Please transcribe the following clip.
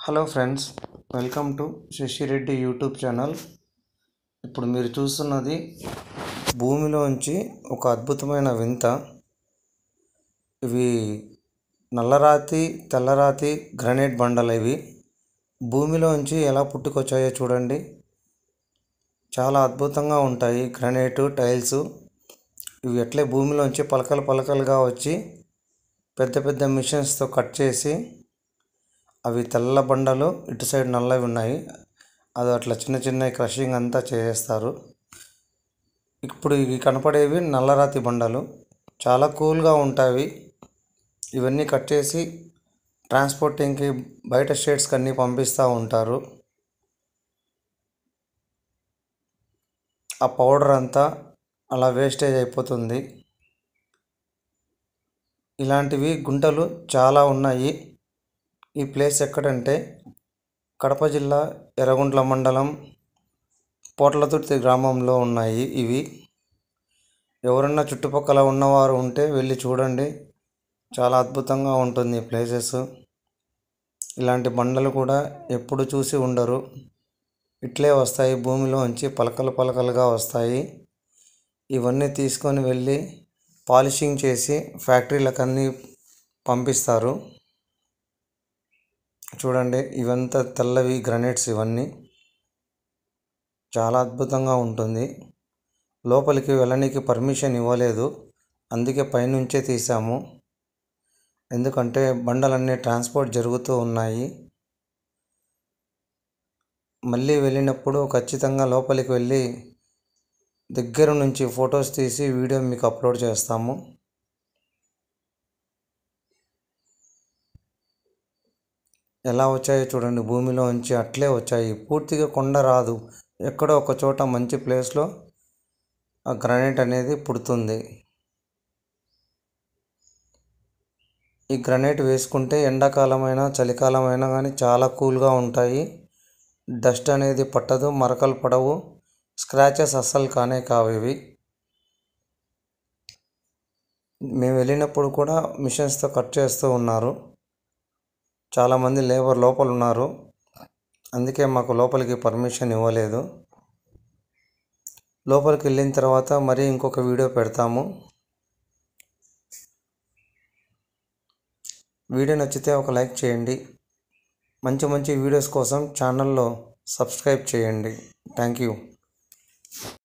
Hello friends, welcome to Shashi Reddy YouTube channel. ఇప్పుడు మీరు చూస్తున్నది భూమిలోంచి ఒక అద్భుతమైన వింత. ఇవి నల్లరాతి తెల్లరాతి గ్రానైట్ బండలు. ఇవి భూమిలోంచి ఎలా పుట్టుకొచ్చాయో చూడండి. చాలా అద్భుతంగా ఉంటాయి గ్రానైట్ టైల్స్. ఇవి ఎట్లే భూమిలోంచి పలకలు పలకలుగా వచ్చి పెద్ద పెద్ద మిషన్స్తో కట్ చేసి, అవి తెల్ల బండలు, ఇటు సైడ్ నల్లవి ఉన్నాయి, అది అట్లా చిన్న చిన్న క్రషింగ్ అంతా చేసేస్తారు. ఇప్పుడు ఇవి కనపడేవి నల్లరాతి బండలు, చాలా కూల్గా ఉంటాయి. ఇవన్నీ కట్ చేసి ట్రాన్స్పోర్టింగ్కి బయట స్టేట్స్కి అన్నీ పంపిస్తూ ఉంటారు. ఆ పౌడర్ అంతా అలా వేస్టేజ్ అయిపోతుంది. ఇలాంటివి గుంటలు చాలా ఉన్నాయి. ఈ ప్లేస్ ఎక్కడంటే కడప జిల్లా ఎర్రగుంట్ల మండలం పోట్లతుర్తి గ్రామంలో ఉన్నాయి ఇవి. ఎవరన్నా చుట్టుపక్కల ఉన్నవారు ఉంటే వెళ్ళి చూడండి, చాలా అద్భుతంగా ఉంటుంది ప్లేసెస్. ఇలాంటి బండలు కూడా ఎప్పుడు చూసి ఉండరు. ఇట్లే వస్తాయి, భూమిలోంచి పలకలు పలకలుగా వస్తాయి. ఇవన్నీ తీసుకొని వెళ్ళి పాలిషింగ్ చేసి ఫ్యాక్టరీలకు అన్నీ పంపిస్తారు. చూడండి, ఇవంతా తెల్లవి గ్రానైట్స్. ఇవన్నీ చాలా అద్భుతంగా ఉంటుంది. లోపలికి వెళ్ళడానికి పర్మిషన్ ఇవ్వలేదు, అందుకే పైనుంచే తీసాము. ఎందుకంటే బండలన్నీ ట్రాన్స్పోర్ట్ జరుగుతూ ఉన్నాయి. మళ్ళీ వెళ్ళినప్పుడు ఖచ్చితంగా లోపలికి వెళ్ళి దగ్గర నుంచి ఫొటోస్ తీసి వీడియో మీకు అప్లోడ్ చేస్తాము. ఎలా వచ్చాయో చూడండి, భూమిలోంచి అట్లే వచ్చాయి. పూర్తిగా కొండ రాదు, ఎక్కడో ఒక చోట మంచి ప్లేస్లో ఆ గ్రానైట్ అనేది పుడుతుంది. ఈ గ్రానైట్ వేసుకుంటే ఎండాకాలమైనా చలికాలమైనా కానీ చాలా కూల్గా ఉంటాయి. డస్ట్ అనేది పట్టదు, మరకలు పడవు, స్క్రాచెస్ అస్సలు కానే కావు ఇవి. మేము వెళ్ళినప్పుడు కూడా మిషన్స్తో కట్ చేస్తూ ఉన్నారు. చాలామంది లేబర్ లోపల ఉన్నారు, అందుకే మాకు లోపలికి పర్మిషన్ ఇవ్వలేదు. లోపలికి వెళ్ళిన తర్వాత మరీ ఇంకొక వీడియో పెడతాము. వీడియో నచ్చితే ఒక లైక్ చేయండి. మంచి మంచి వీడియోస్ కోసం ఛానల్లో సబ్స్క్రైబ్ చేయండి. Thank you.